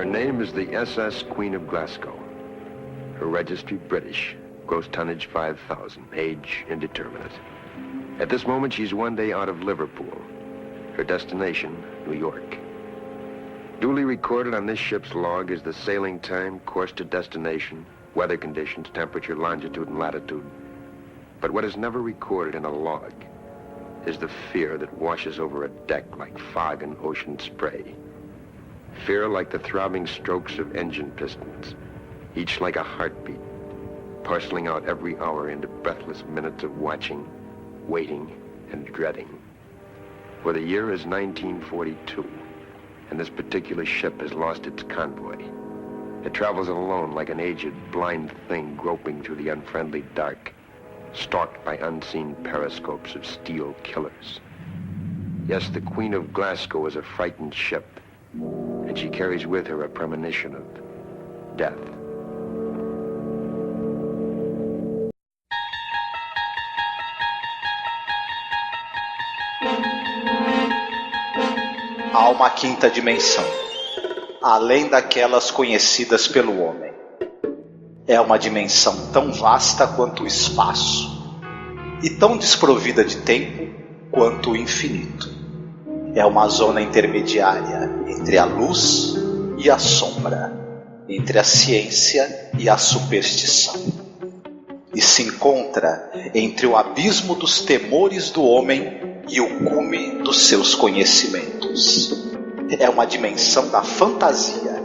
Her name is the SS Queen of Glasgow. Her registry British. Gross tonnage 5,000. Age indeterminate. At this moment, she's one day out of Liverpool. Her destination, New York. Duly recorded on this ship's log is the sailing time, course to destination, weather conditions, temperature, longitude, and latitude. But what is never recorded in a log is the fear that washes over a deck like fog in ocean spray. Fear like the throbbing strokes of engine pistons, each like a heartbeat, parceling out every hour into breathless minutes of watching, waiting, and dreading. For the year is 1942, and this particular ship has lost its convoy. It travels alone like an aged, blind thing groping through the unfriendly dark, stalked by unseen periscopes of steel killers. Yes, the Queen of Glasgow is a frightened ship, and she carries with her a premonition of death. Há uma quinta dimensão, além daquelas conhecidas pelo homem. É uma dimensão tão vasta quanto o espaço, e tão desprovida de tempo quanto o infinito. É uma zona intermediária entre a luz e a sombra, entre a ciência e a superstição. E se encontra entre o abismo dos temores do homem e o cume dos seus conhecimentos. É uma dimensão da fantasia,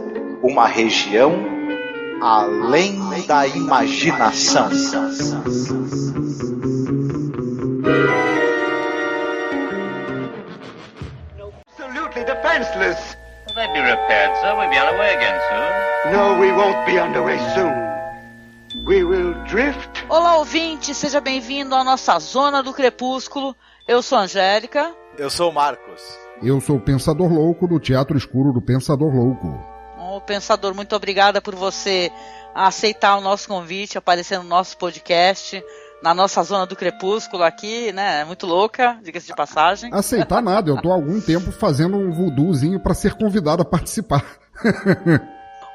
uma região além da imaginação. Absolutely defenseless. Will they be repaired, sir? We'll be on our way again soon. No, we won't be underway soon. We will drift. Olá, ouvinte, seja bem-vindo à nossa Zona do Crepúsculo. Eu sou a Angélica. Eu sou o Marcos. Eu sou o Pensador Louco do Teatro Escuro do Pensador Louco. Ô, Pensador, muito obrigada por você aceitar o nosso convite, aparecer no nosso podcast, na nossa Zona do Crepúsculo aqui, né? É muito louca, diga-se de passagem. Aceitar nada, eu tô há algum tempo fazendo um voodoozinho pra ser convidado a participar.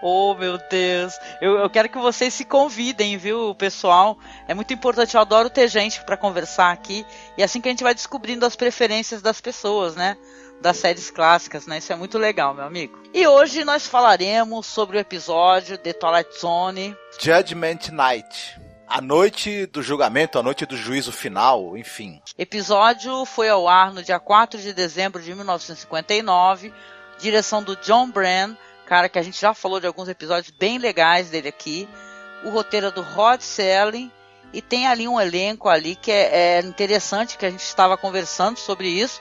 Oh, meu Deus. Eu quero que vocês se convidem, viu, pessoal? É muito importante, eu adoro ter gente para conversar aqui. E assim que a gente vai descobrindo as preferências das pessoas, né? Das séries clássicas, né? Isso é muito legal, meu amigo. E hoje nós falaremos sobre o episódio The Twilight Zone. Judgment Night. A noite do julgamento, a noite do juízo final, enfim. Episódio foi ao ar no dia 4 de dezembro de 1959. Direção do John Byrne. Cara, que a gente já falou de alguns episódios bem legais dele aqui. O roteiro é do Rod Serling. E tem ali um elenco ali que é interessante, que a gente estava conversando sobre isso.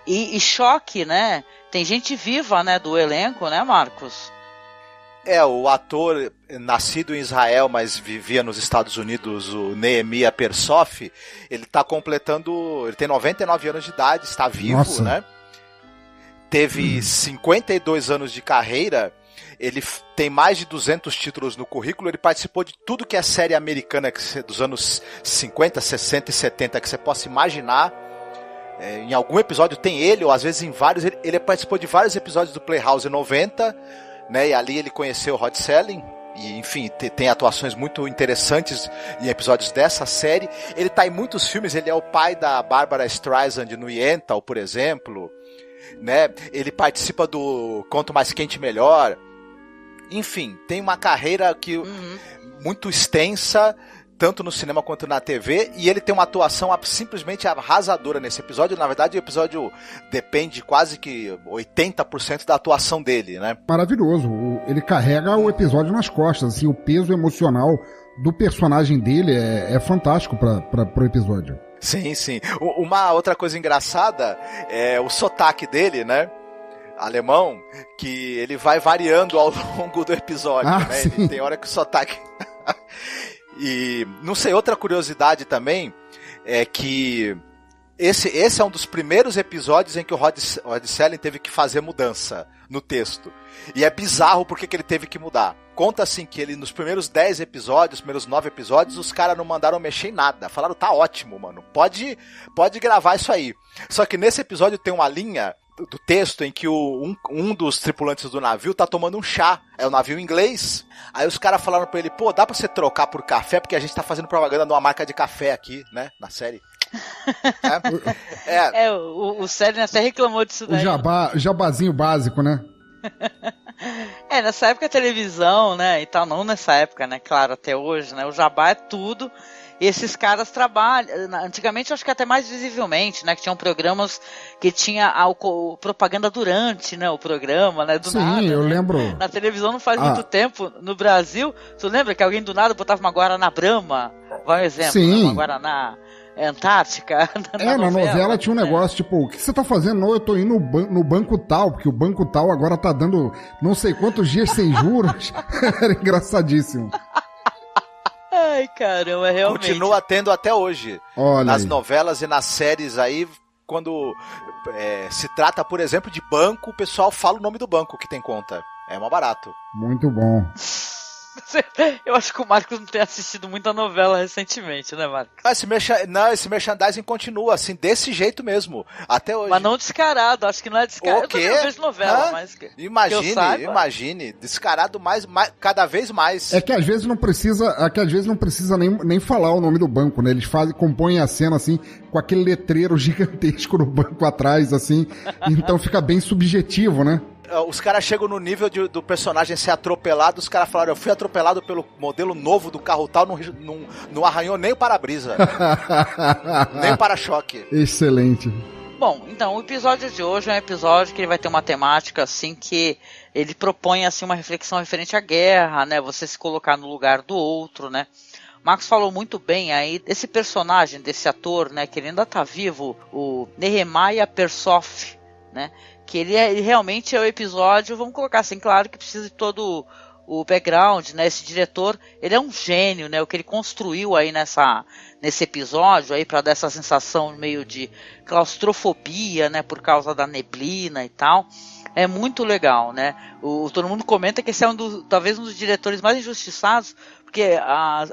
E choque, né? Tem gente viva, né, do elenco, né, Marcos? O ator nascido em Israel, mas vivia nos Estados Unidos, o Nehemiah Persoff, ele tem 99 anos de idade, está vivo. Nossa. Né? Teve 52 anos de carreira, ele tem mais de 200 títulos no currículo, ele participou de tudo que é série americana dos anos 50, 60 e 70 que você possa imaginar. Em algum episódio tem ele, ou às vezes em vários, ele participou de vários episódios do Playhouse 90, né, e ali ele conheceu o Rod Serling, e enfim, tem atuações muito interessantes em episódios dessa série. Ele tá em muitos filmes, ele é o pai da Barbara Streisand no Yentl, por exemplo. Né? Ele participa do Quanto Mais Quente Melhor. Enfim, tem uma carreira muito extensa, tanto no cinema quanto na TV, e ele tem uma atuação simplesmente arrasadora nesse episódio. Na verdade, o episódio depende quase que 80% da atuação dele, né? Maravilhoso. Ele carrega o episódio nas costas, assim, o peso emocional do personagem dele é fantástico para o episódio. Sim, sim. Uma outra coisa engraçada é o sotaque dele, né? Alemão, que ele vai variando ao longo do episódio, né? Ele tem hora que o sotaque... E, não sei, outra curiosidade também é que esse é um dos primeiros episódios em que o Rod Serling teve que fazer mudança no texto. E é bizarro porque que ele teve que mudar. Conta assim que ele, nos primeiros 10 episódios, primeiros 9 episódios, os caras não mandaram mexer em nada. Falaram, tá ótimo, mano, pode gravar isso aí. Só que nesse episódio tem uma linha do texto em que um dos tripulantes do navio tá tomando um chá. É o navio inglês. Aí os caras falaram pra ele, pô, dá pra você trocar por café? Porque a gente tá fazendo propaganda de uma marca de café aqui, né? Na série. O Célio até reclamou disso daí. O jabazinho básico, né? Nessa época a televisão, né, e tal, não nessa época, né, claro, até hoje, né, o jabá é tudo, e esses caras trabalham, antigamente eu acho que até mais visivelmente, né, que tinham programas que tinha a propaganda durante, né, o programa, né, do nada. Sim, eu lembro. Na televisão não faz muito tempo, no Brasil, tu lembra que alguém do nada botava uma Guaraná Brahma, vai um exemplo, sim. Né, uma Guaraná Antártica. Na novela tinha um negócio, tipo, o que você tá fazendo? Não, eu tô indo no banco tal, porque o banco tal agora tá dando não sei quantos dias sem juros. Era engraçadíssimo. Ai, caramba, realmente. Continua tendo até hoje. Olha nas aí. Novelas e nas séries aí, quando se trata, por exemplo, de banco, o pessoal fala o nome do banco que tem conta. É mais barato. Muito bom. Eu acho que o Marcos não tem assistido muita novela recentemente, né, Marcos? Esse merchandising continua assim, desse jeito mesmo, até hoje. Mas não descarado, acho que não é descarado. O quê? Eu não vejo novela, mas... Imagine, descarado mais, cada vez mais. É que às vezes não precisa nem falar o nome do banco, né? Eles compõem a cena assim, com aquele letreiro gigantesco no banco atrás, assim, então fica bem subjetivo, né? Os caras chegam no nível do personagem ser atropelado, os caras falaram, eu fui atropelado pelo modelo novo do carro tal, não arranhou nem o para-brisa, nem o para-choque. Excelente. Bom, então, o episódio de hoje é um episódio que ele vai ter uma temática, assim, que ele propõe, assim, uma reflexão referente à guerra, né, você se colocar no lugar do outro, né. Marcos falou muito bem aí desse personagem, desse ator, né, que ele ainda tá vivo, o Nehemiah Persoff, né, que ele realmente é o episódio, vamos colocar assim, claro que precisa de todo o background, né, esse diretor, ele é um gênio, né, o que ele construiu aí nesse episódio, aí para dar essa sensação meio de claustrofobia, né, por causa da neblina e tal, é muito legal, né, todo mundo comenta que esse é talvez um dos diretores mais injustiçados, porque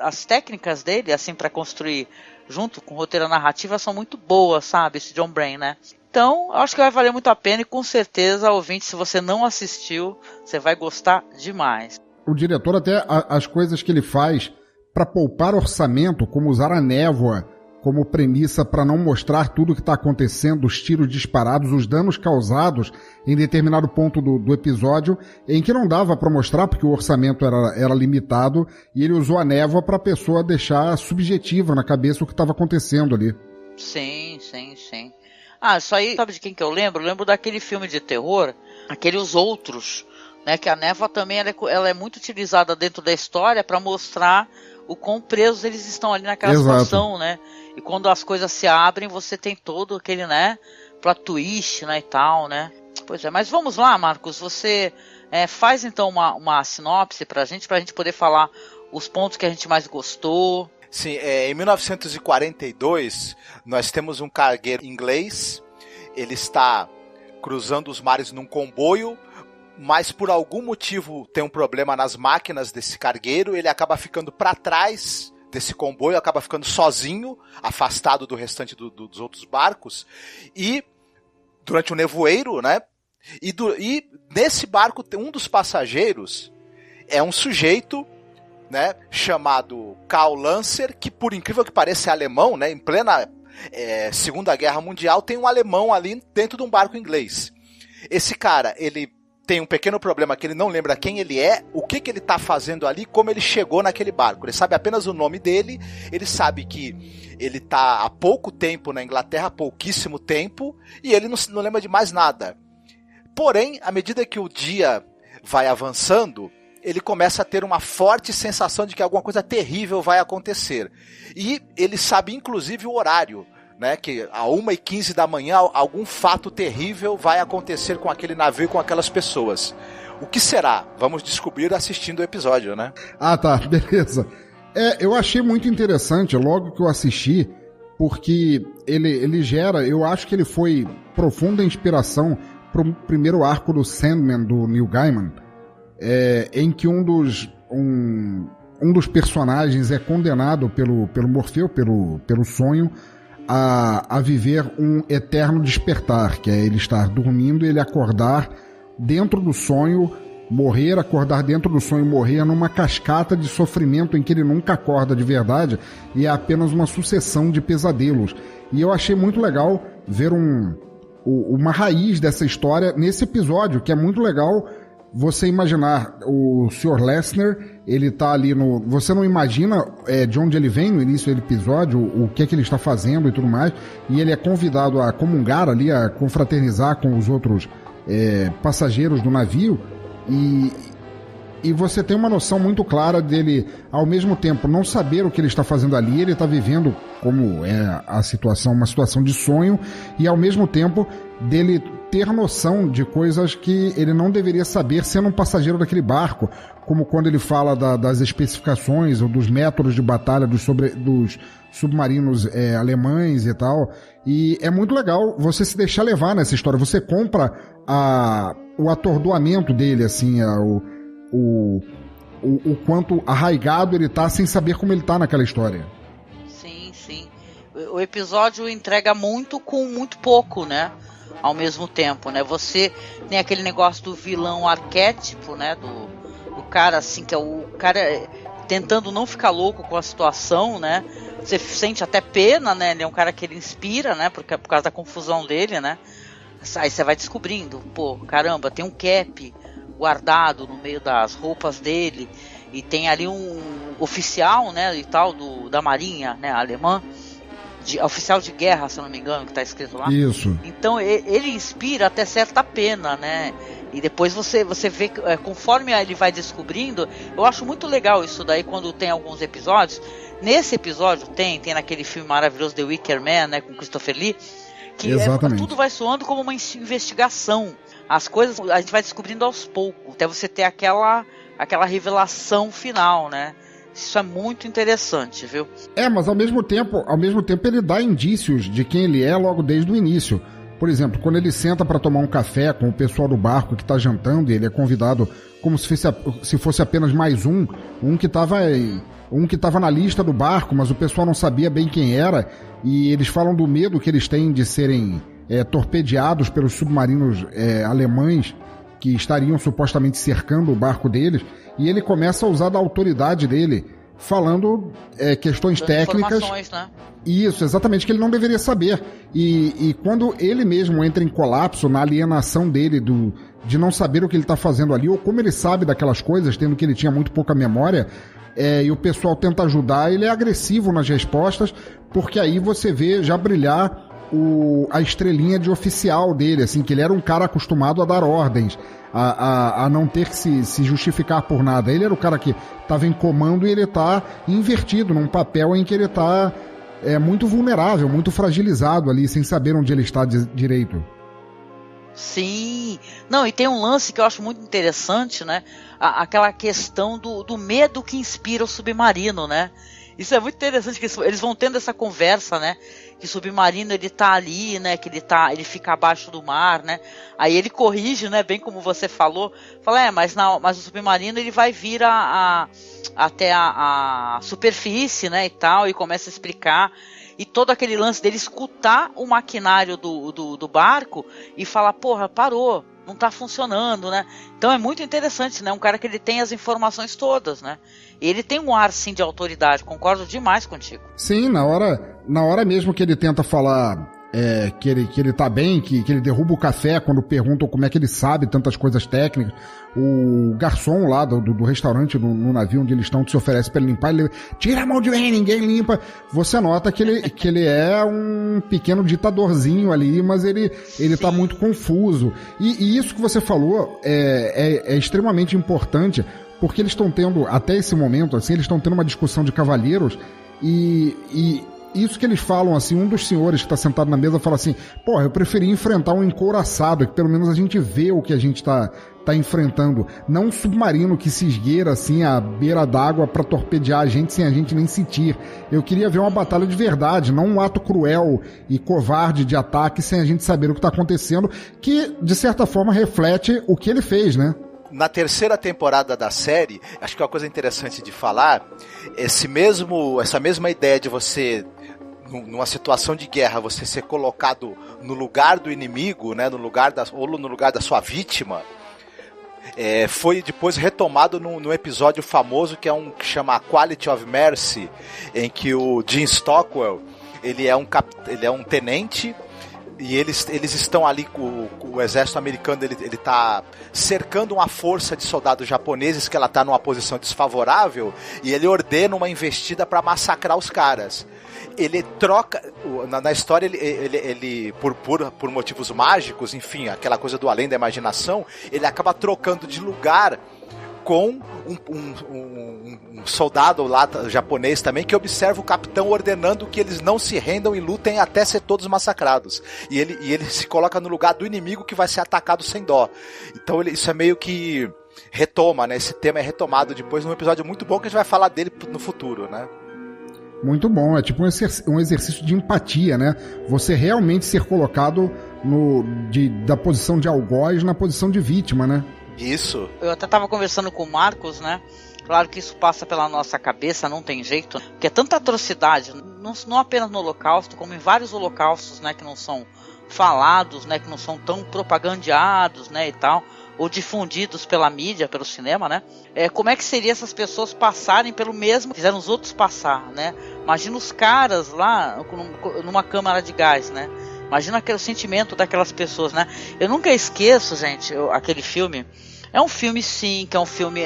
as técnicas dele, assim, para construir junto com o roteiro narrativa são muito boas, sabe, esse John Bryan, né. Então, acho que vai valer muito a pena e com certeza, ouvinte, se você não assistiu, você vai gostar demais. O diretor até, as coisas que ele faz para poupar orçamento, como usar a névoa como premissa para não mostrar tudo o que está acontecendo, os tiros disparados, os danos causados em determinado ponto do episódio, em que não dava para mostrar porque o orçamento era limitado, e ele usou a névoa para a pessoa deixar subjetiva na cabeça o que estava acontecendo ali. Sim. Isso aí, sabe de quem que eu lembro? Eu lembro daquele filme de terror, aquele Os Outros, né? Que a névoa também ela é muito utilizada dentro da história para mostrar o quão presos eles estão ali naquela situação, né? E quando as coisas se abrem, você tem todo aquele, né, plot twist, né, e tal, né? Pois é, mas vamos lá, Marcos, você faz então uma sinopse pra gente poder falar os pontos que a gente mais gostou. Sim, em 1942, nós temos um cargueiro inglês, ele está cruzando os mares num comboio, mas por algum motivo tem um problema nas máquinas desse cargueiro, ele acaba ficando para trás desse comboio, acaba ficando sozinho, afastado do restante dos outros barcos, e durante o nevoeiro, né? E nesse barco, um dos passageiros é um sujeito, né, chamado Karl Lancer, que por incrível que pareça é alemão, né, em plena Segunda Guerra Mundial tem um alemão ali dentro de um barco inglês. Esse cara, ele tem um pequeno problema que ele não lembra quem ele é, o que ele está fazendo ali, como ele chegou naquele barco. Ele sabe apenas o nome dele, ele sabe que ele está há pouco tempo na Inglaterra, pouquíssimo tempo, e ele não lembra de mais nada. Porém, à medida que o dia vai avançando, ele começa a ter uma forte sensação de que alguma coisa terrível vai acontecer. E ele sabe inclusive o horário, né, que a 1h15 da manhã algum fato terrível vai acontecer com aquele navio e com aquelas pessoas. O que será? Vamos descobrir assistindo o episódio, né? Ah, tá, beleza. Eu achei muito interessante logo que eu assisti, porque ele gera, eu acho que ele foi profunda inspiração para o primeiro arco do Sandman, do Neil Gaiman, em que um dos personagens é condenado pelo Morfeu, pelo sonho, a viver um eterno despertar, que é ele estar dormindo e ele acordar dentro do sonho, morrer, acordar dentro do sonho e morrer numa cascata de sofrimento em que ele nunca acorda de verdade e é apenas uma sucessão de pesadelos. E eu achei muito legal ver uma raiz dessa história nesse episódio, que é muito legal você imaginar o Sr. Lesnar, ele tá ali no... Você não imagina de onde ele vem no início do episódio, o que é que ele está fazendo e tudo mais, e ele é convidado a comungar ali, a confraternizar com os outros passageiros do navio, e você tem uma noção muito clara dele, ao mesmo tempo, não saber o que ele está fazendo ali, ele está vivendo como é a situação, uma situação de sonho, e ao mesmo tempo dele ter noção de coisas que ele não deveria saber sendo um passageiro daquele barco, como quando ele fala das especificações ou dos métodos de batalha dos submarinos alemães e tal. E é muito legal você se deixar levar nessa história. Você compra o atordoamento dele, assim, o quanto arraigado ele tá sem saber como ele tá naquela história. Sim, sim. O episódio entrega muito com muito pouco, né? Ao mesmo tempo, né? Você tem aquele negócio do vilão arquétipo, né? Do cara, assim, que é o cara tentando não ficar louco com a situação, né? Você sente até pena, né? Ele é um cara que ele inspira, né? Por causa da confusão dele, né? Aí você vai descobrindo, pô, caramba, tem um cap guardado no meio das roupas dele e tem ali um oficial, né? E tal, da marinha, né? Alemã. Oficial de guerra, se eu não me engano, que tá escrito lá. Isso. Então ele inspira até certa pena, né? E depois você vê, conforme ele vai descobrindo, eu acho muito legal isso daí quando tem alguns episódios. Nesse episódio tem naquele filme maravilhoso The Wicker Man, né, com Christopher Lee, que tudo vai soando como uma investigação. As coisas a gente vai descobrindo aos poucos, até você ter aquela revelação final, né? Isso é muito interessante, viu? Mas ao mesmo tempo ele dá indícios de quem ele é logo desde o início. Por exemplo, quando ele senta para tomar um café com o pessoal do barco que está jantando, e ele é convidado como se fosse apenas mais um que estava na lista do barco, mas o pessoal não sabia bem quem era, e eles falam do medo que eles têm de serem torpedeados pelos submarinos alemães que estariam supostamente cercando o barco deles, e ele começa a usar da autoridade dele, falando questões técnicas. Né? Isso, exatamente, que ele não deveria saber. E quando ele mesmo entra em colapso, na alienação dele, de não saber o que ele está fazendo ali, ou como ele sabe daquelas coisas, tendo que ele tinha muito pouca memória, e o pessoal tenta ajudar, ele é agressivo nas respostas, porque aí você vê já brilhar a estrelinha de oficial dele, assim, que ele era um cara acostumado a dar ordens, a não ter que se justificar por nada. Ele era o cara que estava em comando e ele está invertido num papel em que ele está muito vulnerável, muito fragilizado ali, sem saber onde ele está direito. Sim, não, e tem um lance que eu acho muito interessante, né? Aquela questão do medo que inspira o submarino, né? Isso é muito interessante, que eles vão tendo essa conversa, né? Que o submarino, ele tá ali, né? Que ele fica abaixo do mar, né? Aí ele corrige, né? Bem como você falou. Fala, mas o submarino, ele vai vir até a superfície, né? E tal, e começa a explicar. E todo aquele lance dele escutar o maquinário do barco e falar, porra, parou, não tá funcionando, né? Então é muito interessante, né? Um cara que ele tem as informações todas, né? E ele tem um ar, sim, de autoridade. Concordo demais contigo. Sim, na hora mesmo que ele tenta falar que ele tá bem, que ele derruba o café quando perguntam como é que ele sabe tantas coisas técnicas. O garçom lá do restaurante no navio onde eles estão, que se oferece para ele limpar, ele tira a mão de mim, ninguém limpa. Você nota que ele é um pequeno ditadorzinho ali, mas ele tá muito confuso. E isso que você falou é extremamente importante, porque eles estão tendo, até esse momento, assim, eles estão tendo uma discussão de cavalheiros e isso que eles falam, assim, um dos senhores que está sentado na mesa fala assim, porra, eu preferi enfrentar um encouraçado, que pelo menos a gente vê o que a gente tá enfrentando, não um submarino que se esgueira, assim, à beira d'água para torpedear a gente sem a gente nem sentir. Eu queria ver uma batalha de verdade, não um ato cruel e covarde de ataque sem a gente saber o que está acontecendo, que, de certa forma, reflete o que ele fez, né? Na terceira temporada da série, acho que é uma coisa interessante de falar, essa mesma ideia de você numa situação de guerra, você ser colocado no lugar do inimigo, né, ou no lugar da sua vítima, foi depois retomado num episódio famoso que chama Quality of Mercy, em que o Jim Stockwell, ele é um tenente, e eles estão ali com o exército americano, ele tá cercando uma força de soldados japoneses que ela tá numa posição desfavorável, e ele ordena uma investida para massacrar os caras. Ele troca, na história, ele por motivos mágicos, enfim, aquela coisa do além da imaginação, ele acaba trocando de lugar com um soldado lá japonês também, que observa o capitão ordenando que eles não se rendam e lutem até ser todos massacrados. E ele se coloca no lugar do inimigo que vai ser atacado sem dó. Então isso é meio que retoma, né? Esse tema é retomado depois num episódio muito bom que a gente vai falar dele no futuro, né? Muito bom, é tipo um exercício de empatia, né? Você realmente ser colocado da posição de algoz na posição de vítima, né? Isso. Eu até estava conversando com o Marcos, né? Claro que isso passa pela nossa cabeça, não tem jeito, porque é tanta atrocidade, não apenas no Holocausto, como em vários holocaustos, né, que não são falados, né, que não são tão propagandeados, né, e tal, ou difundidos pela mídia, pelo cinema, né? Como é que seria essas pessoas passarem pelo mesmo que fizeram os outros passar, né? Imagina os caras lá numa câmara de gás, né? Imagina aquele sentimento daquelas pessoas, né? Eu nunca esqueço, gente, aquele filme. É um filme, sim, que é um filme...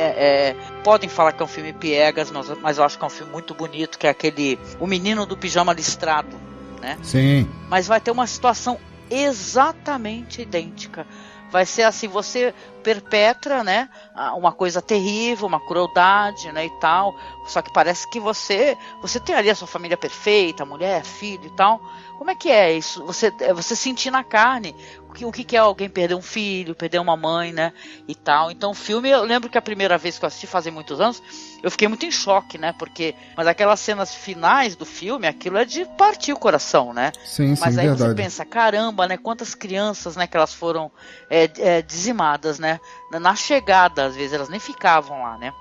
podem falar que é um filme piegas, mas eu acho que é um filme muito bonito, que é aquele... O Menino do Pijama Listrado, né? Sim. Mas vai ter uma situação exatamente idêntica. Vai ser assim, você perpetra, né, uma coisa terrível, uma crueldade, né, e tal. Só que parece que você tem ali a sua família perfeita, mulher, filho e tal. Como é que é isso? Você sentir na carne o que é alguém perder um filho, perder uma mãe, né, e tal. Então o filme, eu lembro que a primeira vez que eu assisti, fazem muitos anos, eu fiquei muito em choque, né, mas aquelas cenas finais do filme, aquilo é de partir o coração, né. Sim, mas aí verdade. Você pensa, caramba, né, quantas crianças, né, que elas foram dizimadas, né, na chegada, às vezes elas nem ficavam lá, né,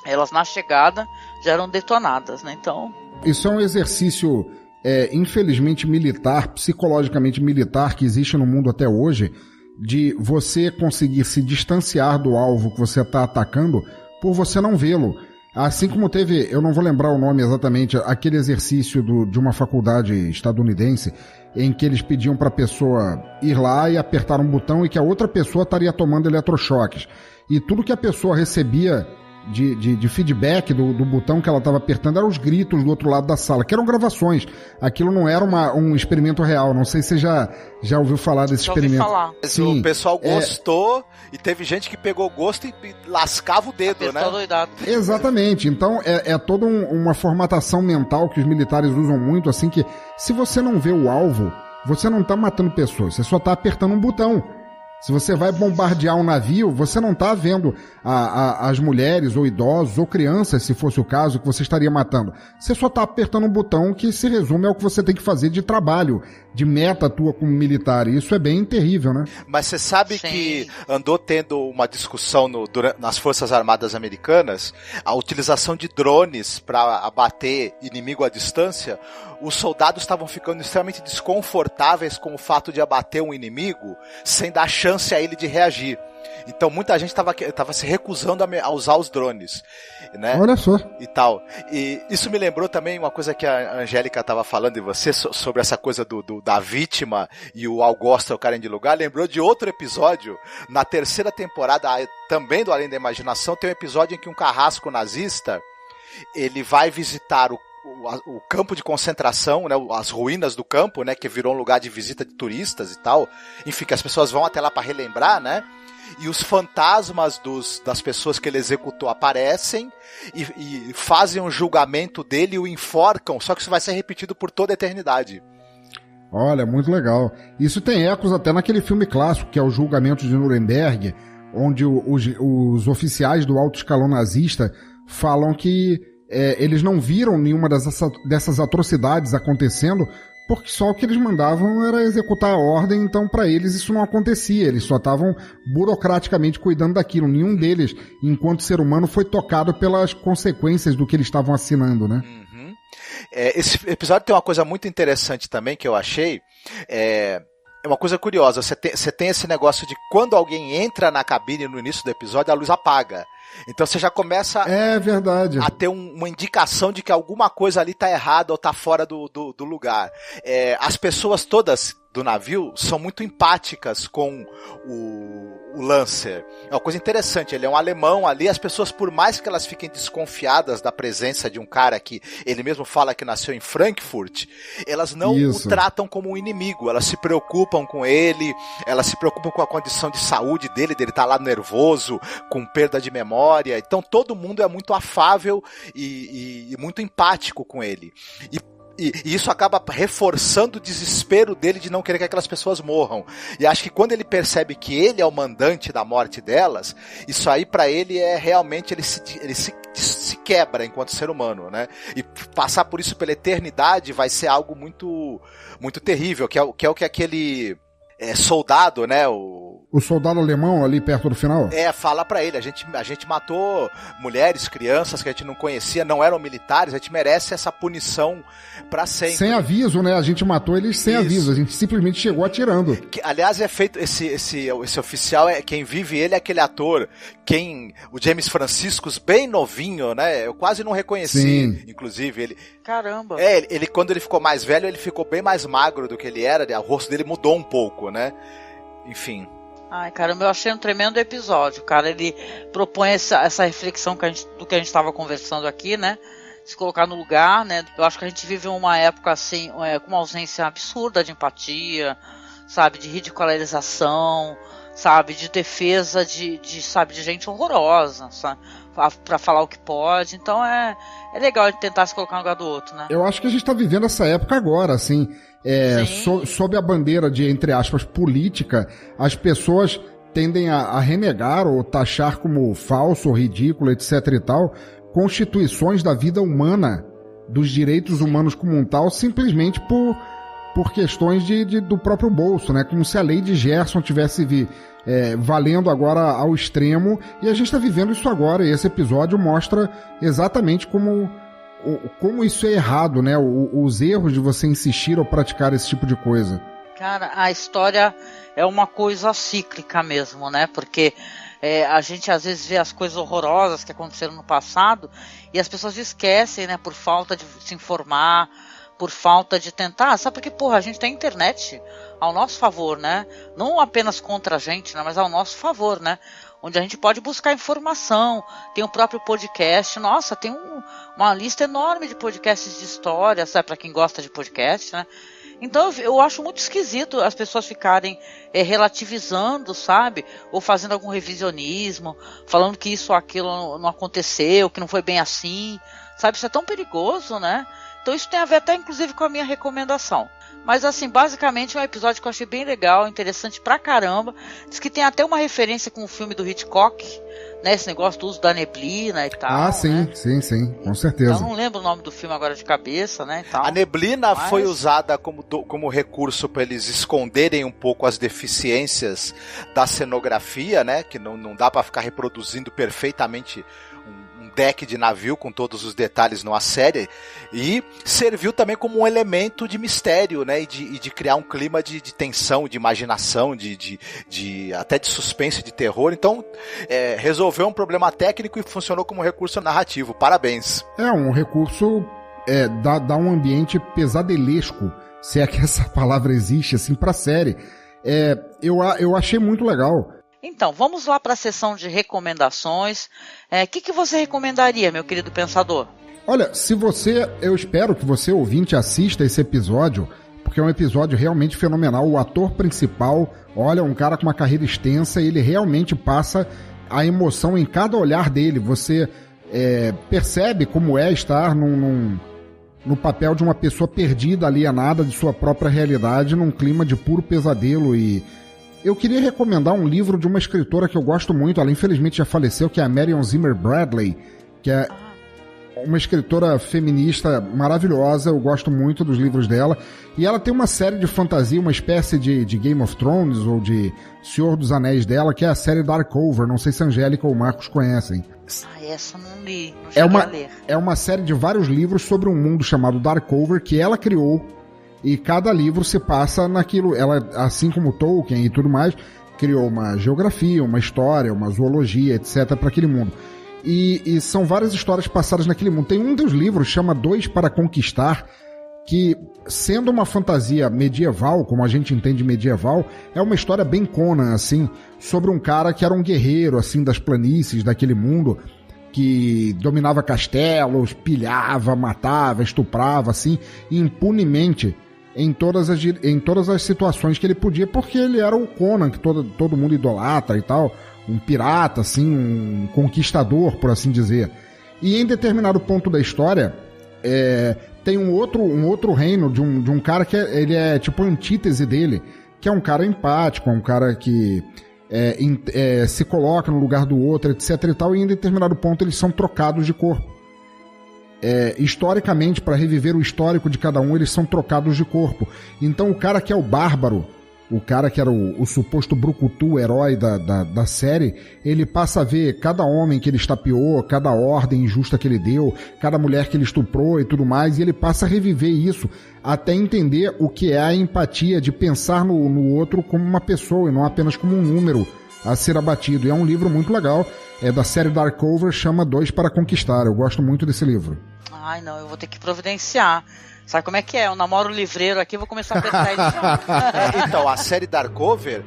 elas na chegada já eram detonadas, né, então... Isso é um exercício... infelizmente militar, psicologicamente militar, que existe no mundo até hoje, de você conseguir se distanciar do alvo que você está atacando por você não vê-lo. Assim como teve, eu não vou lembrar o nome exatamente, aquele exercício de uma faculdade estadunidense em que eles pediam para a pessoa ir lá e apertar um botão e que a outra pessoa estaria tomando eletrochoques. E tudo que a pessoa recebia de feedback do botão que ela estava apertando eram os gritos do outro lado da sala, que eram gravações. Aquilo não era um experimento real. Não sei se você já ouviu falar desse experimento. Falar. Sim, o pessoal gostou e teve gente que pegou gosto e lascava o dedo, né? Doidado. Exatamente. Então é toda uma formatação mental que os militares usam muito, assim, que se você não vê o alvo, você não está matando pessoas, você só está apertando um botão. Se você vai bombardear um navio, você não está vendo as mulheres ou idosos ou crianças, se fosse o caso, que você estaria matando. Você só está apertando um botão que se resume ao que você tem que fazer de trabalho, de meta tua como militar. E isso é bem terrível, né? Mas você sabe Sim. que andou tendo uma discussão nas Forças Armadas Americanas, a utilização de drones para abater inimigo à distância. Os soldados estavam ficando extremamente desconfortáveis com o fato de abater um inimigo sem dar chance a ele de reagir. Então muita gente estava se recusando a usar os drones, né? Olha só. E tal. E isso me lembrou também uma coisa que a Angélica estava falando de você, sobre essa coisa da vítima e o algoz trocarem de lugar. Lembrou de outro episódio, na terceira temporada, também do Além da Imaginação, tem um episódio em que um carrasco nazista, ele vai visitar o campo de concentração, né, as ruínas do campo, né, que virou um lugar de visita de turistas e tal. Enfim, que as pessoas vão até lá para relembrar, né? E os fantasmas das pessoas que ele executou aparecem e fazem um julgamento dele e o enforcam, só que isso vai ser repetido por toda a eternidade. Olha, muito legal. Isso tem ecos até naquele filme clássico, que é o Julgamento de Nuremberg, onde os oficiais do alto escalão nazista falam que eles não viram nenhuma dessas atrocidades acontecendo, porque só o que eles mandavam era executar a ordem, então para eles isso não acontecia, eles só estavam burocraticamente cuidando daquilo. Nenhum deles, enquanto ser humano, foi tocado pelas consequências do que eles estavam assinando, né? Uhum. Esse episódio tem uma coisa muito interessante também que eu achei. É uma coisa curiosa, você tem esse negócio de quando alguém entra na cabine no início do episódio, a luz apaga. Então você já começa verdade. a ter uma indicação de que alguma coisa ali tá errada ou tá fora do lugar. As pessoas todas do navio são muito empáticas com o Lancer. É uma coisa interessante, ele é um alemão ali, as pessoas, por mais que elas fiquem desconfiadas da presença de um cara que ele mesmo fala que nasceu em Frankfurt, elas não o tratam como um inimigo, elas se preocupam com ele, elas se preocupam com a condição de saúde dele tá lá nervoso, com perda de memória, então todo mundo é muito afável e muito empático com ele. E isso acaba reforçando o desespero dele de não querer que aquelas pessoas morram. E acho que quando ele percebe que ele é o mandante da morte delas, isso aí pra ele é realmente, ele se quebra enquanto ser humano, né? E passar por isso pela eternidade vai ser algo muito, muito terrível, que é o que aquele soldado, né? O soldado alemão ali perto do final? Fala pra ele, a gente matou mulheres, crianças que a gente não conhecia, não eram militares, a gente merece essa punição pra sempre. Sem aviso, né? A gente matou eles sem aviso, a gente simplesmente chegou atirando. Aliás, é feito, esse oficial, quem vive ele é aquele ator, o James Franciscus, bem novinho, né? Eu quase não reconheci, inclusive, ele... Caramba! Ele quando ele ficou mais velho, ele ficou bem mais magro do que ele era, o rosto dele mudou um pouco, né? Enfim... Ai, caramba, eu achei um tremendo episódio, cara. Ele propõe essa reflexão do que a gente estava conversando aqui, né? Se colocar no lugar, né? Eu acho que a gente vive uma época assim, com uma ausência absurda de empatia, sabe? De ridicularização, sabe? De defesa de gente horrorosa, sabe? Pra falar o que pode. Então é legal de tentar se colocar no lugar do outro, né? Eu acho que a gente tá vivendo essa época agora, assim. Sob a bandeira de, entre aspas, política, as pessoas tendem a renegar ou taxar como falso ou ridículo, etc e tal, constituições da vida humana, dos direitos humanos como um tal, simplesmente por questões do próprio bolso, né? Como se a lei de Gerson tivesse valendo agora ao extremo, e a gente está vivendo isso agora, e esse episódio mostra exatamente como isso é errado, né? Os erros de você insistir ou praticar esse tipo de coisa. Cara, a história é uma coisa cíclica mesmo, né? Porque a gente às vezes vê as coisas horrorosas que aconteceram no passado e as pessoas esquecem, né? Por falta de se informar, por falta de tentar. Sabe porque, a gente tem internet ao nosso favor, né? Não apenas contra a gente, né? Mas ao nosso favor, né? Onde a gente pode buscar informação, tem o próprio podcast, nossa, tem uma lista enorme de podcasts de história, sabe, para quem gosta de podcast, né? Então eu acho muito esquisito as pessoas ficarem relativizando, sabe, ou fazendo algum revisionismo, falando que isso ou aquilo não aconteceu, que não foi bem assim, sabe, isso é tão perigoso, né? Então isso tem a ver até inclusive com a minha recomendação. Mas assim, basicamente é um episódio que eu achei bem legal, interessante pra caramba. Diz que tem até uma referência com o filme do Hitchcock, né? Esse negócio do uso da neblina e tal. Ah, sim, né? sim, com certeza. Eu não lembro o nome do filme agora de cabeça, né? E tal. A neblina foi usada como recurso para eles esconderem um pouco as deficiências da cenografia, né? Que não dá para ficar reproduzindo perfeitamente deck de navio com todos os detalhes numa série, e serviu também como um elemento de mistério, né, e de criar um clima de tensão, de imaginação, até de suspense, de terror. Então resolveu um problema técnico e funcionou como recurso narrativo. Parabéns. Um recurso dá um ambiente pesadelesco, se é que essa palavra existe assim pra série. Eu achei muito legal. Então, vamos lá para a sessão de recomendações. Que você recomendaria, meu querido pensador? Olha, eu espero que você, ouvinte, assista esse episódio, porque é um episódio realmente fenomenal. O ator principal, olha, um cara com uma carreira extensa, e ele realmente passa a emoção em cada olhar dele. Você percebe como é estar no papel de uma pessoa perdida, alienada de sua própria realidade, num clima de puro pesadelo. E eu queria recomendar um livro de uma escritora que eu gosto muito, ela infelizmente já faleceu, que é a Marion Zimmer Bradley, que uma escritora feminista maravilhosa, eu gosto muito dos livros dela. E ela tem uma série de fantasia, uma espécie de Game of Thrones ou de Senhor dos Anéis dela, que é a série Darkover. Não sei se a Angélica ou o Marcos conhecem. Essa não li, não cheguei a ler. É uma série de vários livros sobre um mundo chamado Darkover, que ela criou, e cada livro se passa naquilo. Ela, assim como Tolkien e tudo mais, criou uma geografia, uma história, uma zoologia, etc. para aquele mundo. E são várias histórias passadas naquele mundo. Tem um dos livros, chama Dois para Conquistar, que, sendo uma fantasia medieval, como a gente entende medieval, é uma história bem Conan, assim, sobre um cara que era um guerreiro, assim, das planícies daquele mundo, que dominava castelos, pilhava, matava, estuprava, assim, impunemente em todas as situações que ele podia, porque ele era o Conan, que todo mundo idolatra e tal, um pirata, assim, um conquistador, por assim dizer. E em determinado ponto da história, tem um outro reino de um cara que ele é tipo a antítese dele, que é um cara empático, um cara que se coloca no lugar do outro, etc e tal, e em determinado ponto eles são trocados de corpo. Historicamente, para reviver o histórico de cada um, eles são trocados de corpo. Então o cara que é o bárbaro, o cara que era o suposto brucutu, herói da série, ele passa a ver cada homem que ele estapeou, cada ordem injusta que ele deu, cada mulher que ele estuprou e tudo mais, e ele passa a reviver isso até entender o que é a empatia de pensar no outro como uma pessoa e não apenas como um número a ser abatido. E é um livro muito legal, é da série Darkover, chama Dois para Conquistar. Eu gosto muito desse livro. Ai, não, eu vou ter que providenciar. Sabe como é que é? Eu namoro o livreiro aqui, vou começar a apertar ele. Então, a série Darkover,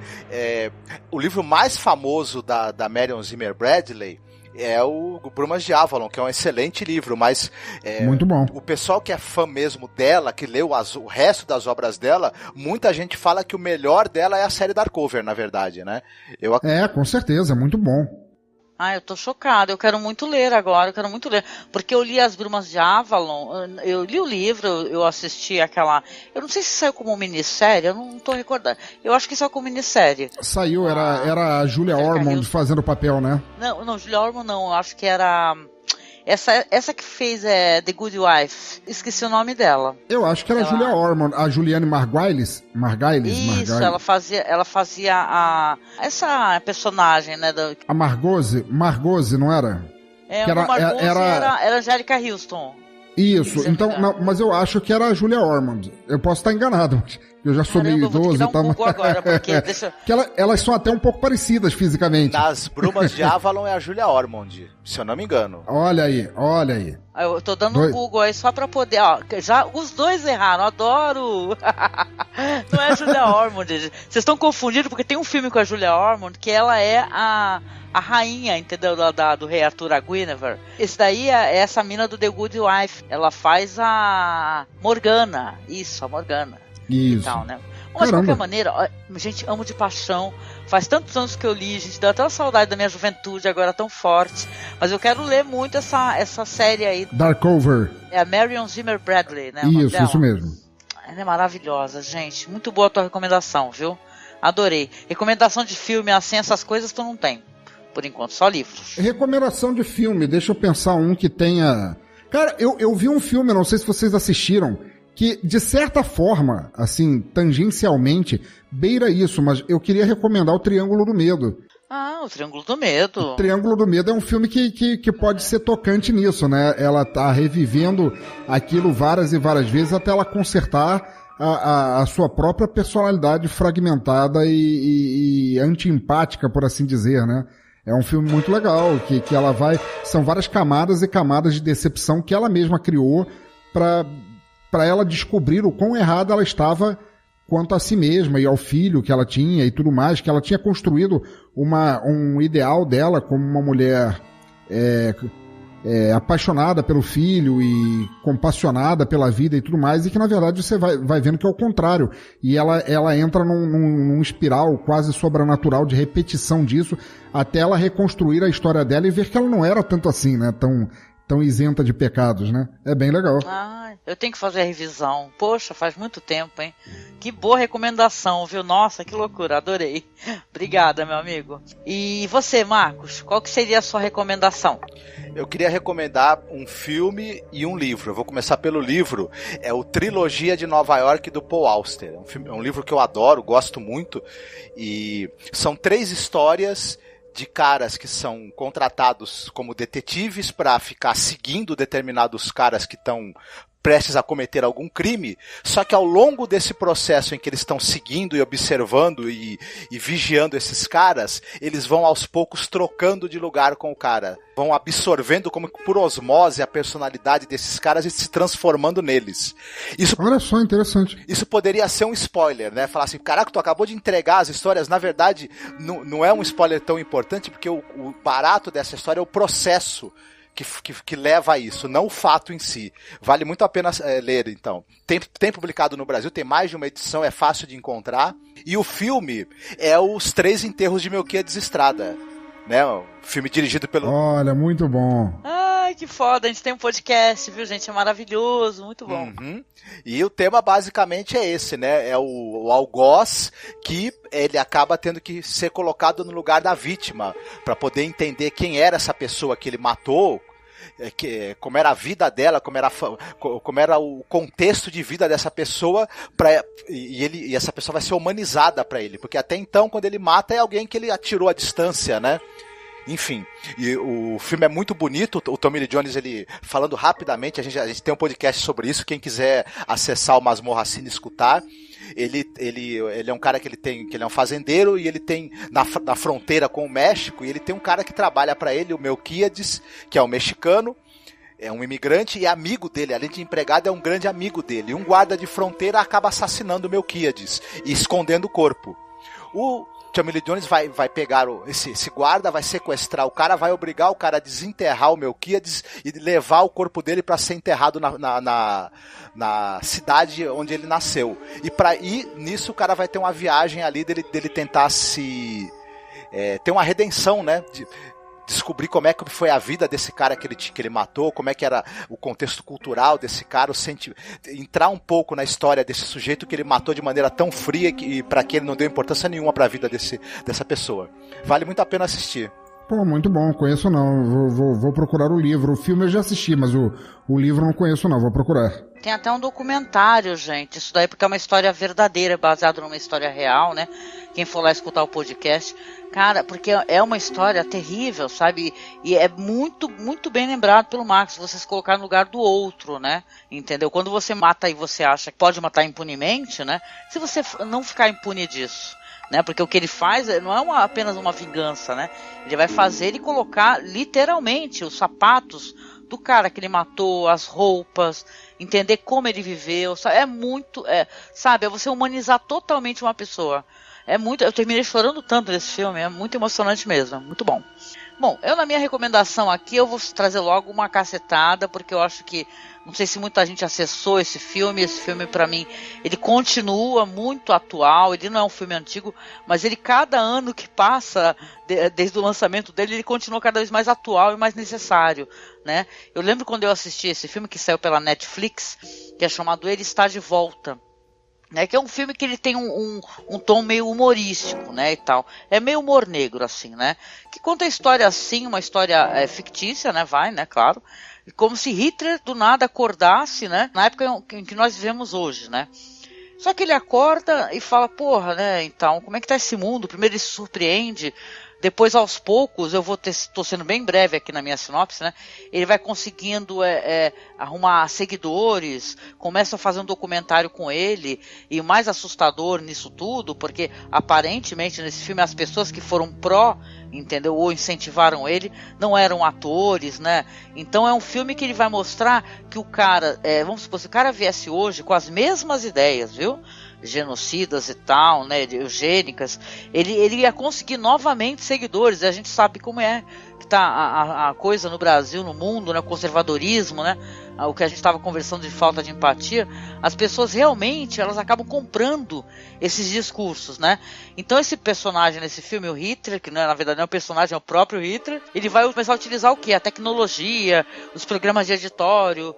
o livro mais famoso da Marion Zimmer Bradley é o Brumas de Avalon, que é um excelente livro, mas muito bom. O pessoal que é fã mesmo dela, que leu o resto das obras dela, muita gente fala que o melhor dela é a série Darkover, na verdade, né? Com certeza, muito bom. Eu tô chocada, eu quero muito ler agora, porque eu li As Brumas de Avalon, eu li o livro, eu assisti aquela, eu não sei se saiu como minissérie, eu não tô recordando, eu acho que saiu como minissérie. Saiu, era a Julia Ormond fazendo o papel, né? Não, Julia Ormond não, eu acho que era... Essa que fez The Good Wife, esqueci o nome dela. Eu acho que era a Julia Ormond, a Juliane Margulies. Isso, ela fazia essa personagem, né? A Margose, não era? Era Angélica Houston. Isso, então, não, mas eu acho que era a Julia Ormond. Eu posso estar enganado, eu já sou meio idoso e tal. Agora, porque que elas são até um pouco parecidas fisicamente. Nas Brumas de Avalon é a Julia Ormond, se eu não me engano. Olha aí. Eu tô dando um Google aí só pra poder, já os dois erraram, adoro. Não é a Julia Ormond, vocês estão confundindo porque tem um filme com a Julia Ormond que ela é a rainha, entendeu? Do Rei Arthur, a Guinevere. Esse daí é essa mina do The Good Wife. Ela faz a Morgana. Isso, a Morgana. Isso. E tal, né? Mas de qualquer maneira, gente, amo de paixão. Faz tantos anos que eu li, gente, dá até uma saudade da minha juventude agora tão forte. Mas eu quero ler muito essa série aí. Darkover. É a Marion Zimmer Bradley, né? Isso mesmo. Ela é maravilhosa, gente. Muito boa a tua recomendação, viu? Adorei. Recomendação de filme, assim, essas coisas tu não tem. Por enquanto, só livros. Recomendação de filme, deixa eu pensar um que tenha... Cara, eu vi um filme, não sei se vocês assistiram, que de certa forma, assim, tangencialmente, beira isso, mas eu queria recomendar o Triângulo do Medo. O Triângulo do Medo. O Triângulo do Medo é um filme que pode ser tocante nisso, né? Ela tá revivendo aquilo várias e várias vezes até ela consertar a sua própria personalidade fragmentada e anti-empática, por assim dizer, né? É um filme muito legal, que ela vai... São várias camadas e camadas de decepção que ela mesma criou para ela descobrir o quão errada ela estava quanto a si mesma e ao filho que ela tinha e tudo mais, que ela tinha construído um ideal dela como uma mulher apaixonada pelo filho e compassionada pela vida e tudo mais, e que na verdade você vai vendo que é o contrário, e ela entra num espiral quase sobrenatural de repetição disso, até ela reconstruir a história dela e ver que ela não era tanto assim, né, tão isenta de pecados, né? É bem legal. Eu tenho que fazer a revisão. Poxa, faz muito tempo, hein? Que boa recomendação, viu? Nossa, que loucura, adorei. Obrigada, meu amigo. E você, Marcos, qual que seria a sua recomendação? Eu queria recomendar um filme e um livro. Eu vou começar pelo livro. É o Trilogia de Nova York, do Paul Auster. É um livro que eu adoro, gosto muito. E são 3 histórias de caras que são contratados como detetives para ficar seguindo determinados caras que estão prestes a cometer algum crime, só que ao longo desse processo em que eles estão seguindo e observando e vigiando esses caras, eles vão aos poucos trocando de lugar com o cara, vão absorvendo como por osmose a personalidade desses caras e se transformando neles. Olha só, interessante. Isso poderia ser um spoiler, né? Falar assim, caraca, tu acabou de entregar as histórias, na verdade não é um spoiler tão importante, porque o barato dessa história é o processo que leva a isso, não o fato em si. Vale muito a pena ler, então. Tem publicado no Brasil, tem mais de uma edição, é fácil de encontrar. E o filme é Os 3 Enterros de Melquíades Estrada, né? O filme dirigido pelo... Olha, muito bom. Ai, que foda, a gente tem um podcast, viu, gente? É maravilhoso, muito bom. Uhum. E o tema basicamente é esse, né? É o algoz que ele acaba tendo que ser colocado no lugar da vítima para poder entender quem era essa pessoa que ele matou, como era a vida dela, como era o contexto de vida dessa pessoa, e essa pessoa vai ser humanizada para ele, porque até então quando ele mata é alguém que ele atirou à distância, né? Enfim, e o filme é muito bonito. O Tommy Lee Jones, ele, falando rapidamente, a gente tem um podcast sobre isso, quem quiser acessar o Masmorra Cine e escutar. Ele é um cara que ele é um fazendeiro, e ele tem na fronteira com o México, e ele tem um cara que trabalha para ele, o Melquíades, que é um mexicano, é um imigrante e amigo dele, além de empregado, é um grande amigo dele. E um guarda de fronteira acaba assassinando o Melquíades e escondendo o corpo. O Tommy Lee Jones vai pegar esse guarda, vai sequestrar o cara, vai obrigar o cara a desenterrar o Melquíades e levar o corpo dele para ser enterrado na cidade onde ele nasceu. E nisso o cara vai ter uma viagem ali dele tentar ter uma redenção, né? Descobrir como é que foi a vida desse cara que ele matou, como é que era o contexto cultural desse cara, entrar um pouco na história desse sujeito que ele matou de maneira tão fria e para que ele não deu importância nenhuma para a vida dessa pessoa. Vale muito a pena assistir. Pô, muito bom, conheço não, vou procurar o livro. O filme eu já assisti, mas o livro não conheço não, vou procurar. Tem até um documentário, gente, isso daí porque é uma história verdadeira, baseada numa história real, né? Quem for lá escutar o podcast, cara, porque é uma história terrível, sabe? E é muito, muito bem lembrado pelo Marcos, você se colocar no lugar do outro, né? Entendeu? Quando você mata e você acha que pode matar impunemente, né? Se você não ficar impune disso, né? Porque o que ele faz não é apenas uma vingança, né? Ele vai fazer ele colocar literalmente os sapatos do cara que ele matou, as roupas, entender como ele viveu, sabe? É muito, sabe? É você humanizar totalmente uma pessoa. Eu terminei chorando tanto nesse filme, é muito emocionante mesmo, muito bom. Bom, eu na minha recomendação aqui, eu vou trazer logo uma cacetada, porque eu acho que, não sei se muita gente acessou esse filme pra mim, ele continua muito atual, ele não é um filme antigo, mas ele cada ano que passa, desde o lançamento dele, ele continua cada vez mais atual e mais necessário, né? Eu lembro quando eu assisti esse filme, que saiu pela Netflix, que é chamado Ele Está de Volta, né, que é um filme que ele tem um tom meio humorístico, né, e tal. É meio humor negro, assim, né, que conta a história assim, uma história fictícia, né, claro, como se Hitler do nada acordasse, né, na época em que nós vivemos hoje, né. Só que ele acorda e fala, porra, né, então, como é que tá esse mundo? Primeiro ele se surpreende, depois aos poucos, estou sendo bem breve aqui na minha sinopse, né? Ele vai conseguindo arrumar seguidores, começa a fazer um documentário com ele, e o mais assustador nisso tudo, porque aparentemente nesse filme as pessoas que foram entendeu, ou incentivaram ele, não eram atores, né? Então é um filme que ele vai mostrar que o cara, vamos supor, se o cara viesse hoje com as mesmas ideias, viu? Genocidas e tal, né, eugênicas, ele ia conseguir novamente seguidores, e a gente sabe como é, que está a coisa no Brasil, no mundo, né, o conservadorismo, né, o que a gente estava conversando de falta de empatia, as pessoas realmente elas acabam comprando esses discursos, né? Então esse personagem nesse filme, o Hitler, que na verdade não é um personagem, é o próprio Hitler, ele vai começar a utilizar o quê? A tecnologia, os programas de editório,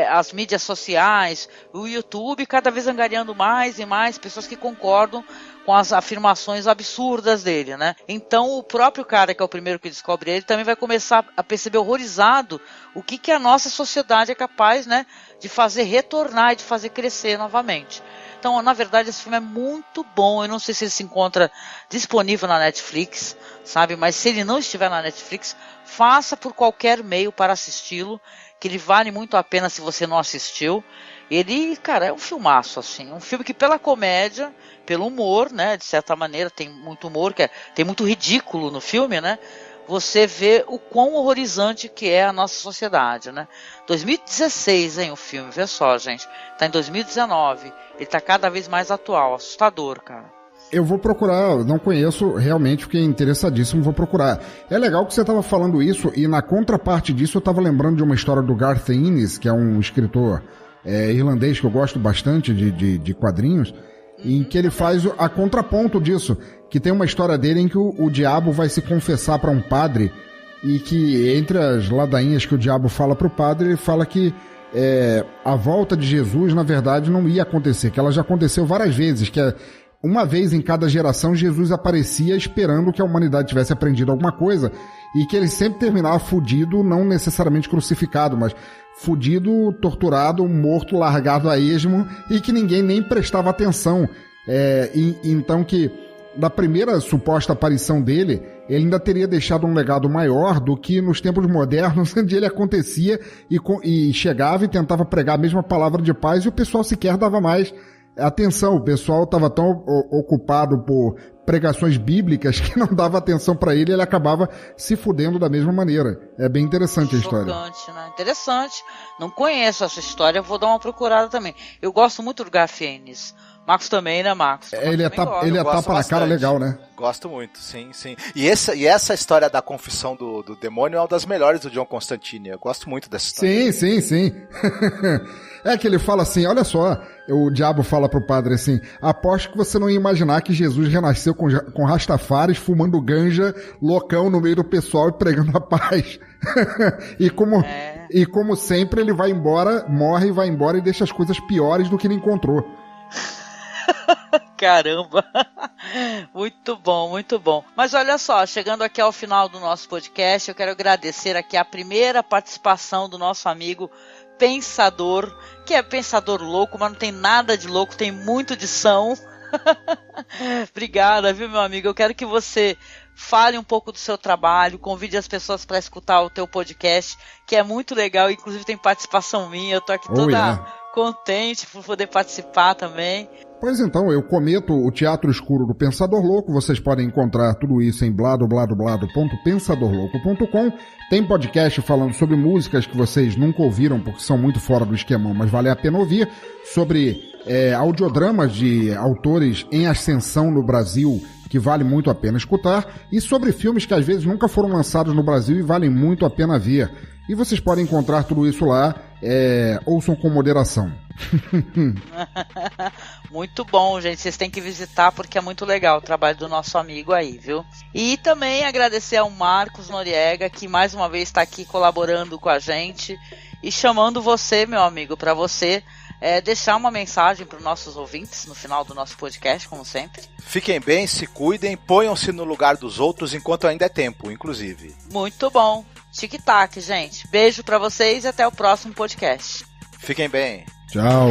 as mídias sociais, o YouTube, cada vez angariando mais e mais pessoas que concordam com as afirmações absurdas dele, né? Então o próprio cara, que é o primeiro que descobre ele, também vai começar a perceber horrorizado o que a nossa sociedade é capaz, né, de fazer retornar e de fazer crescer novamente. Então, na verdade, esse filme é muito bom. Eu não sei se ele se encontra disponível na Netflix, sabe? Mas se ele não estiver na Netflix, faça por qualquer meio para assisti-lo, que ele vale muito a pena se você não assistiu. Ele, cara, é um filmaço, assim. Um filme que pela comédia, pelo humor, né, de certa maneira, tem muito humor, tem muito ridículo no filme, né? Você vê o quão horrorizante que é a nossa sociedade, né? 2016, hein, o filme, vê só, gente. Tá em 2019. Ele tá cada vez mais atual, assustador, cara. Eu vou procurar, não conheço, realmente fiquei interessadíssimo, vou procurar. É legal que você estava falando isso, e na contraparte disso eu estava lembrando de uma história do Garth Ennis, que é um escritor irlandês que eu gosto bastante de quadrinhos, em que ele faz a contraponto disso, que tem uma história dele em que o diabo vai se confessar para um padre, e que entre as ladainhas que o diabo fala para o padre, ele fala que a volta de Jesus, na verdade, não ia acontecer, que ela já aconteceu várias vezes, que uma vez em cada geração Jesus aparecia esperando que a humanidade tivesse aprendido alguma coisa, e que ele sempre terminava fudido, não necessariamente crucificado, mas fudido, torturado, morto, largado a esmo, e que ninguém nem prestava atenção. Então que da primeira suposta aparição dele, ele ainda teria deixado um legado maior do que nos tempos modernos, onde ele acontecia e chegava e tentava pregar a mesma palavra de paz, e o pessoal sequer dava mais atenção. O pessoal estava tão ocupado por pregações bíblicas que não dava atenção para ele, e ele acabava se fudendo da mesma maneira. É bem interessante a história. Chocante, né? Interessante. Não conheço essa história, vou dar uma procurada também. Eu gosto muito do Garth Ennis. Marcos também, né, Marcos? Ele é tapa na cara legal, né? Gosto muito, sim. E essa história da confissão do demônio é uma das melhores do John Constantine. Eu gosto muito dessa história. Sim. É que ele fala assim, olha só, o diabo fala pro padre assim, aposto que você não ia imaginar que Jesus renasceu com rastafares, fumando ganja, loucão no meio do pessoal e pregando a paz. E como sempre, ele vai embora, morre e vai embora e deixa as coisas piores do que ele encontrou. Caramba, muito bom, muito bom. Mas olha só, chegando aqui ao final do nosso podcast, eu quero agradecer aqui a primeira participação do nosso amigo Pensador, que é pensador louco, mas não tem nada de louco, tem muito de são. Obrigada, viu, meu amigo? Eu quero que você fale um pouco do seu trabalho, convide as pessoas para escutar o teu podcast, que é muito legal, inclusive tem participação minha, eu tô aqui toda contente por poder participar também. Pois então, eu cometo o Teatro Escuro do Pensador Louco. Vocês podem encontrar tudo isso em bladobladoblado.pensadorlouco.com. Tem podcast falando sobre músicas que vocês nunca ouviram porque são muito fora do esquemão, mas vale a pena ouvir, sobre audiodramas de autores em ascensão no Brasil, que vale muito a pena escutar, e sobre filmes que às vezes nunca foram lançados no Brasil e valem muito a pena ver. E vocês podem encontrar tudo isso lá, ouçam com moderação. Muito bom, gente, vocês têm que visitar porque é muito legal o trabalho do nosso amigo aí, viu? E também agradecer ao Marcos Noriega, que mais uma vez está aqui colaborando com a gente e chamando você, meu amigo, para você deixar uma mensagem para os nossos ouvintes no final do nosso podcast, como sempre. Fiquem bem, se cuidem, ponham-se no lugar dos outros enquanto ainda é tempo, inclusive. Muito bom. Tic-tac, gente. Beijo para vocês e até o próximo podcast. Fiquem bem. Tchau.